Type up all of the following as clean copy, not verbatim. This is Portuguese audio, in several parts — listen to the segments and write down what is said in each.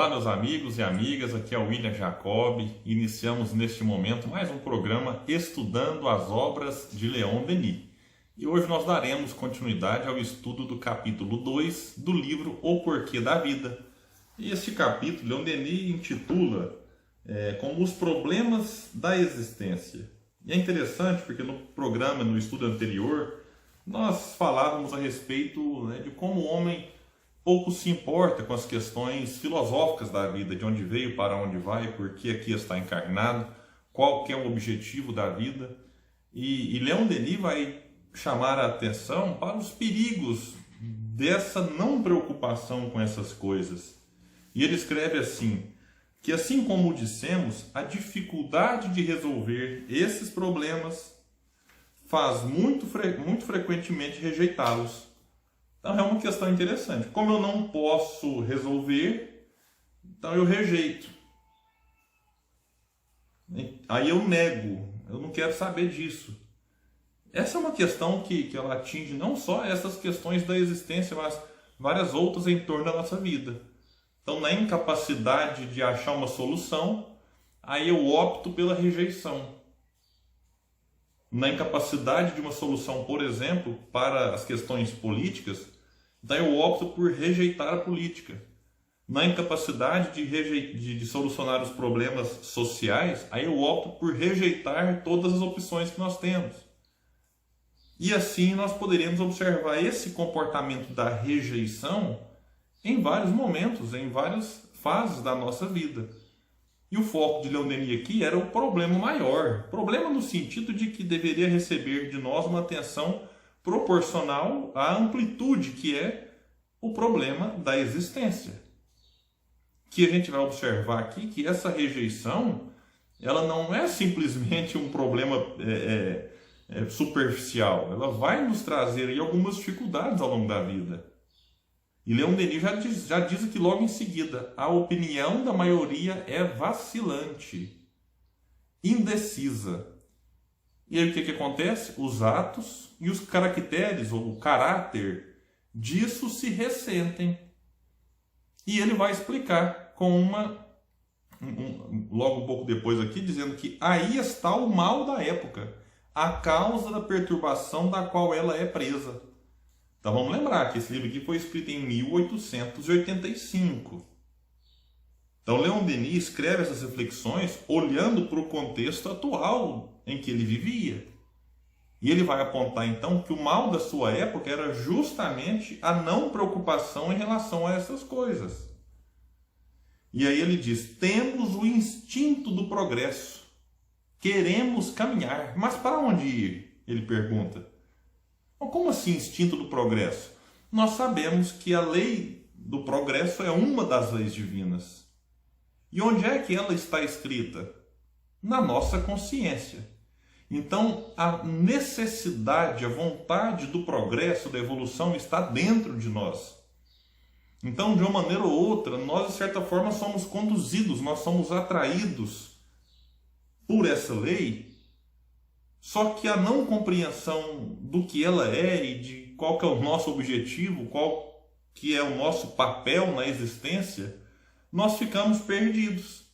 Olá, meus amigos e amigas, aqui é o William Jacob. Iniciamos neste momento mais um programa Estudando as Obras de Leon Denis. E hoje nós daremos continuidade ao estudo do capítulo 2 do livro O Porquê da Vida. E este capítulo, Leon Denis intitula como Os Problemas da Existência. E é interessante porque no programa, no estudo anterior, nós falávamos a respeito de como o homem pouco se importa com as questões filosóficas da vida, de onde veio, para onde vai, por que aqui está encarnado, qual que é o objetivo da vida. E Leon Denis vai chamar a atenção para os perigos dessa não preocupação com essas coisas. E ele escreve assim, que assim como dissemos, a dificuldade de resolver esses problemas faz muito frequentemente rejeitá-los. Então é uma questão interessante. Como eu não posso resolver, então eu rejeito. Aí eu nego, eu não quero saber disso. Essa é uma questão que ela atinge não só essas questões da existência, mas várias outras em torno da nossa vida. Então, na incapacidade de achar uma solução, aí eu opto pela rejeição. Na incapacidade de uma solução, por exemplo, para as questões políticas, daí eu opto por rejeitar a política. Na incapacidade de solucionar os problemas sociais, aí eu opto por rejeitar todas as opções que nós temos. E assim nós poderíamos observar esse comportamento da rejeição em vários momentos, em várias fases da nossa vida. E o foco de Leon Denis aqui era o problema maior. Problema no sentido de que deveria receber de nós uma atenção proporcional à amplitude que é o problema da existência. Que a gente vai observar aqui que essa rejeição, ela não é simplesmente um problema superficial. Ela vai nos trazer aí algumas dificuldades ao longo da vida. E Leon Denis já diz aqui logo em seguida, a opinião da maioria é vacilante, indecisa. E aí o que acontece? Os atos e os caracteres, ou o caráter disso se ressentem. E ele vai explicar com logo um pouco depois aqui, dizendo que aí está o mal da época, a causa da perturbação da qual ela é presa. Então vamos lembrar que esse livro aqui foi escrito em 1885. Então Leon Denis escreve essas reflexões olhando para o contexto atual em que ele vivia. E ele vai apontar então que o mal da sua época era justamente a não preocupação em relação a essas coisas. E aí ele diz, temos o instinto do progresso, queremos caminhar, mas para onde ir? Ele pergunta. Como assim instinto do progresso? Nós sabemos que a lei do progresso é uma das leis divinas. E onde é que ela está escrita? Na nossa consciência. Então, a necessidade, a vontade do progresso, da evolução está dentro de nós. Então, de uma maneira ou outra, nós, de certa forma, somos conduzidos, nós somos atraídos por essa lei. Só que a não compreensão do que ela é e de qual que é o nosso objetivo, qual que é o nosso papel na existência, nós ficamos perdidos.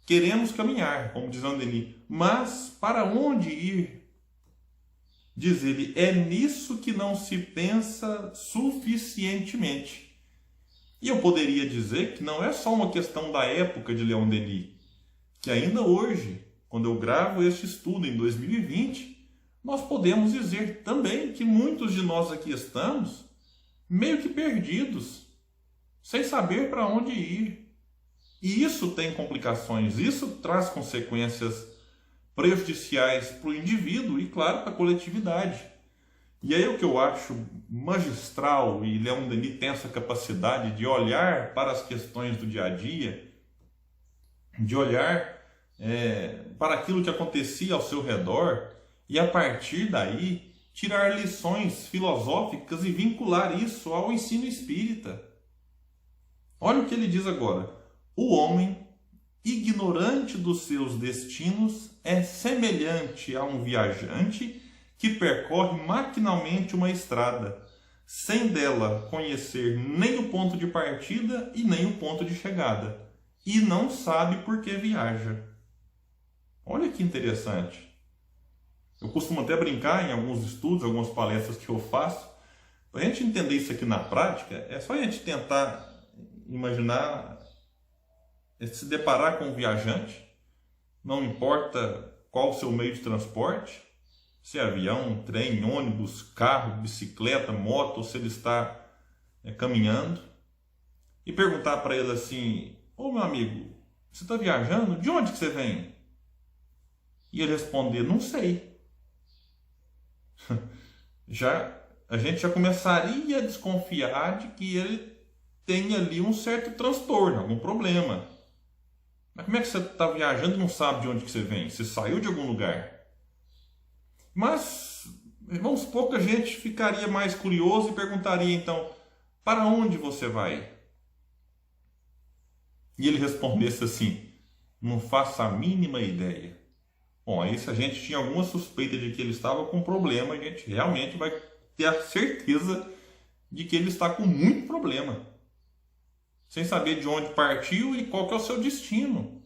Queremos caminhar, como diz Leon Denis, mas para onde ir? Diz ele, é nisso que não se pensa suficientemente. E eu poderia dizer que não é só uma questão da época de Leon Denis, que ainda hoje, quando eu gravo este estudo em 2020, nós podemos dizer também que muitos de nós aqui estamos meio que perdidos, sem saber para onde ir. E isso tem complicações, isso traz consequências prejudiciais para o indivíduo e, claro, para a coletividade. E aí o que eu acho magistral, e Leon Denis tem essa capacidade de olhar para as questões do dia a dia, de olhar para aquilo que acontecia ao seu redor e, a partir daí, tirar lições filosóficas e vincular isso ao ensino espírita. Olha o que ele diz agora. O homem, ignorante dos seus destinos, é semelhante a um viajante que percorre maquinalmente uma estrada, sem dela conhecer nem o ponto de partida e nem o ponto de chegada. e não sabe por que viaja. Olha que interessante. Eu costumo até brincar em alguns estudos, algumas palestras que eu faço. Para a gente entender isso aqui na prática, é só a gente tentar imaginar, se deparar com um viajante, não importa qual o seu meio de transporte, se é avião, trem, ônibus, carro, bicicleta, moto, ou se ele está caminhando, e perguntar para ele assim: ô meu amigo, você está viajando? De onde que você vem? E ele responder: não sei. A gente já começaria a desconfiar de que ele tem ali um certo transtorno, algum problema. Mas como é que você está viajando e não sabe de onde que você vem? Você saiu de algum lugar? Mas vamos supor que a gente ficaria mais curioso e perguntaria então: para onde você vai? E ele respondesse assim: não faço a mínima ideia. Bom, aí se a gente tinha alguma suspeita de que ele estava com problema, a gente realmente vai ter a certeza de que ele está com muito problema, sem saber de onde partiu e qual que é o seu destino.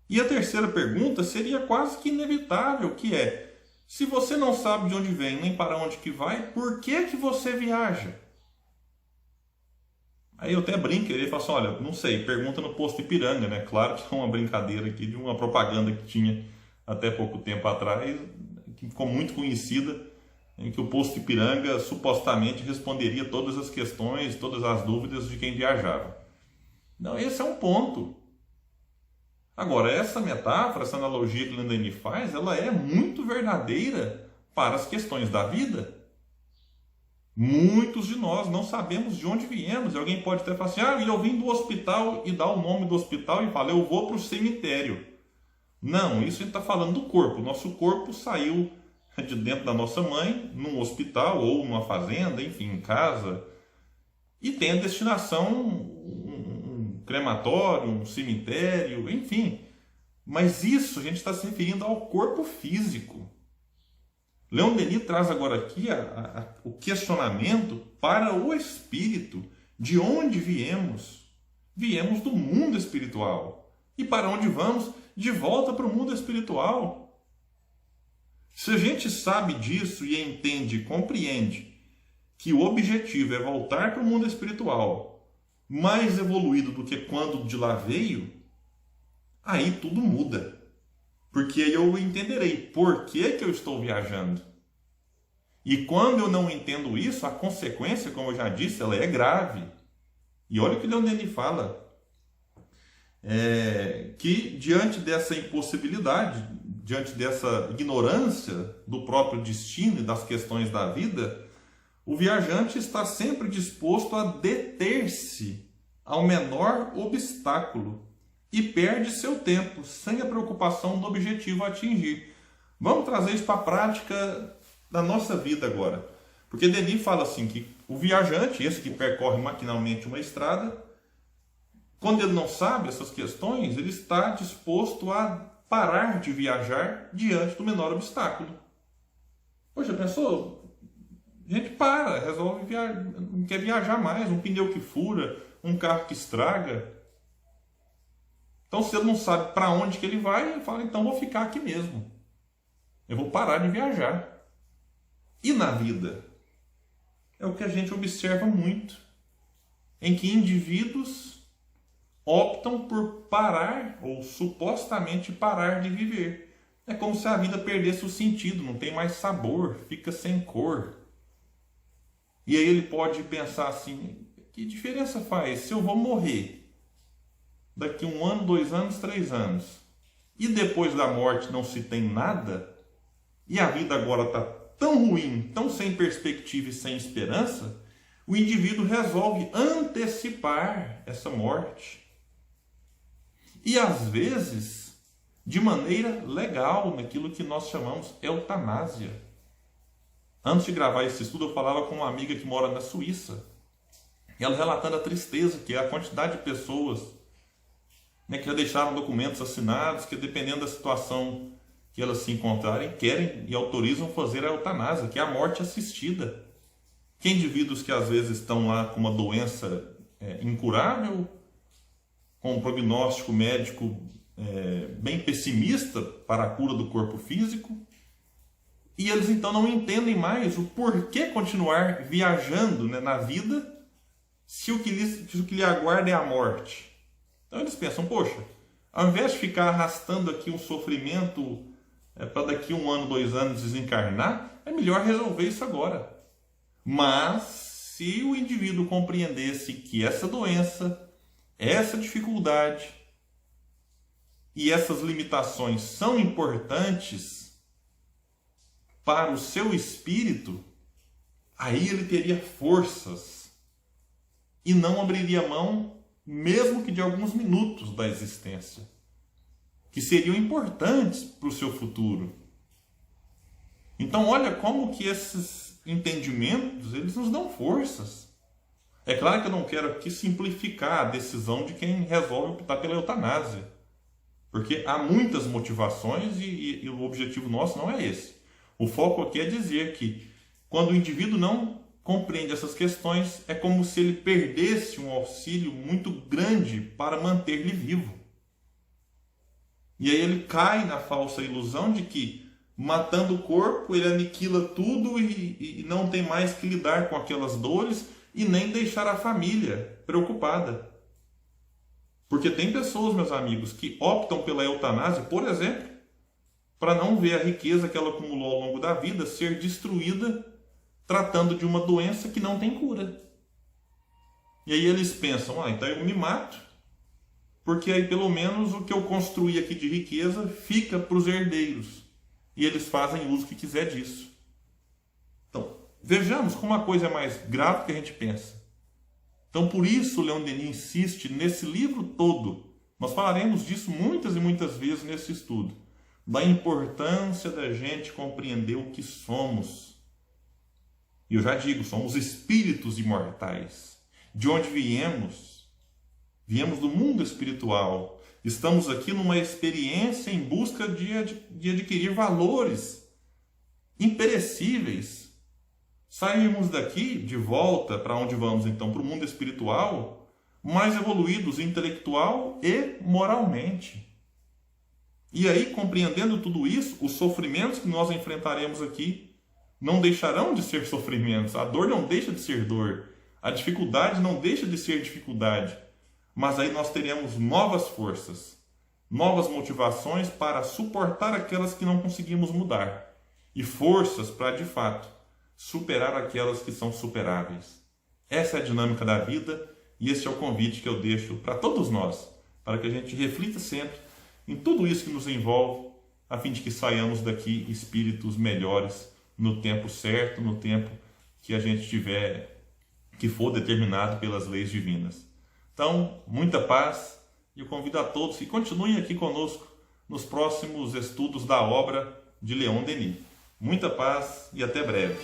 E a terceira pergunta seria quase que inevitável, que é: se você não sabe de onde vem nem para onde que vai, por que você viaja? Aí eu até brinco, ele fala assim: olha, não sei, pergunta no posto Ipiranga, né? Claro que é uma brincadeira aqui de uma propaganda que tinha até pouco tempo atrás, que ficou muito conhecida, em que o posto Ipiranga supostamente responderia todas as questões, todas as dúvidas de quem viajava. Não, esse é um ponto. Agora, essa metáfora, essa analogia que Landini faz, ela é muito verdadeira para as questões da vida. Muitos de nós não sabemos de onde viemos. E alguém pode até falar assim: ah, eu vim do hospital, e dá o nome do hospital e fala: eu vou para o cemitério. Não, isso a gente está falando do corpo. O nosso corpo saiu de dentro da nossa mãe, num hospital ou numa fazenda, enfim, em casa, e tem a destinação, um crematório, um cemitério, enfim. Mas isso a gente está se referindo ao corpo físico. Leon Denis traz agora aqui o questionamento para o espírito. De onde viemos? Viemos do mundo espiritual. E para onde vamos? De volta para o mundo espiritual. Se a gente sabe disso e entende e compreende que o objetivo é voltar para o mundo espiritual mais evoluído do que quando de lá veio, aí tudo muda. Porque aí eu entenderei por que eu estou viajando. E quando eu não entendo isso, a consequência, como eu já disse, ela é grave. E olha o que Leon Denis fala. Que diante dessa impossibilidade, diante dessa ignorância do próprio destino e das questões da vida, o viajante está sempre disposto a deter-se ao menor obstáculo e perde seu tempo, sem a preocupação do objetivo a atingir. Vamos trazer isso para a prática da nossa vida agora. Porque Denis fala assim que o viajante, esse que percorre maquinalmente uma estrada, quando ele não sabe essas questões, ele está disposto a parar de viajar diante do menor obstáculo. Poxa, pensou? A gente para, resolve viajar, não quer viajar mais, um pneu que fura, um carro que estraga. Então, se ele não sabe para onde que ele vai, ele fala: então vou ficar aqui mesmo. Eu vou parar de viajar. E na vida? É o que a gente observa muito, em que indivíduos optam por parar, ou supostamente parar de viver. É como se a vida perdesse o sentido, não tem mais sabor, fica sem cor. E aí ele pode pensar assim: que diferença faz se eu vou morrer daqui 1 ano, 2 anos, 3 anos, e depois da morte não se tem nada, e a vida agora está tão ruim, tão sem perspectiva e sem esperança, o indivíduo resolve antecipar essa morte. E às vezes, de maneira legal, naquilo que nós chamamos eutanásia. Antes de gravar esse estudo, eu falava com uma amiga que mora na Suíça, e ela relatando a tristeza que é a quantidade de pessoas, né, que já deixaram documentos assinados, que dependendo da situação que elas se encontrarem, querem e autorizam fazer a eutanásia, que é a morte assistida. Que indivíduos que às vezes estão lá com uma doença incurável, com um prognóstico médico bem pessimista para a cura do corpo físico. E eles então não entendem mais o porquê continuar viajando, né, na vida se o que lhe aguarda é a morte. Então eles pensam, poxa, ao invés de ficar arrastando aqui um sofrimento para daqui 1 ano, 2 anos desencarnar, é melhor resolver isso agora. Mas se o indivíduo compreendesse que essa doença, essa dificuldade e essas limitações são importantes para o seu espírito, aí ele teria forças e não abriria mão, mesmo que de alguns minutos da existência, que seriam importantes para o seu futuro. Então olha como que esses entendimentos, eles nos dão forças. É claro que eu não quero aqui simplificar a decisão de quem resolve optar pela eutanásia, porque há muitas motivações e o objetivo nosso não é esse. O foco aqui é dizer que quando o indivíduo não compreende essas questões, é como se ele perdesse um auxílio muito grande para manter-lhe vivo. E aí ele cai na falsa ilusão de que, matando o corpo, ele aniquila tudo e não tem mais que lidar com aquelas dores e nem deixar a família preocupada. Porque tem pessoas, meus amigos, que optam pela eutanásia, por exemplo, para não ver a riqueza que ela acumulou ao longo da vida ser destruída tratando de uma doença que não tem cura. E aí eles pensam, então eu me mato, porque aí pelo menos o que eu construí aqui de riqueza fica para os herdeiros. E eles fazem uso que quiser disso. Então, vejamos como a coisa é mais grave do que a gente pensa. Então, por isso, Leon Denis insiste nesse livro todo. Nós falaremos disso muitas e muitas vezes nesse estudo. Da importância da gente compreender o que somos. E eu já digo, somos espíritos imortais. De onde viemos? Viemos do mundo espiritual. Estamos aqui numa experiência em busca de adquirir valores imperecíveis. Saímos daqui, de volta para onde vamos então, para o mundo espiritual, mais evoluídos intelectual e moralmente. E aí, compreendendo tudo isso, os sofrimentos que nós enfrentaremos aqui não deixarão de ser sofrimentos. A dor não deixa de ser dor. A dificuldade não deixa de ser dificuldade. Mas aí nós teremos novas forças, novas motivações para suportar aquelas que não conseguimos mudar. E forças para, de fato, superar aquelas que são superáveis. Essa é a dinâmica da vida e esse é o convite que eu deixo para todos nós, para que a gente reflita sempre em tudo isso que nos envolve, a fim de que saiamos daqui espíritos melhores no tempo certo, no tempo que a gente tiver, que for determinado pelas leis divinas. Então, muita paz e eu convido a todos que continuem aqui conosco nos próximos estudos da obra de Leon Denis. Muita paz e até breve.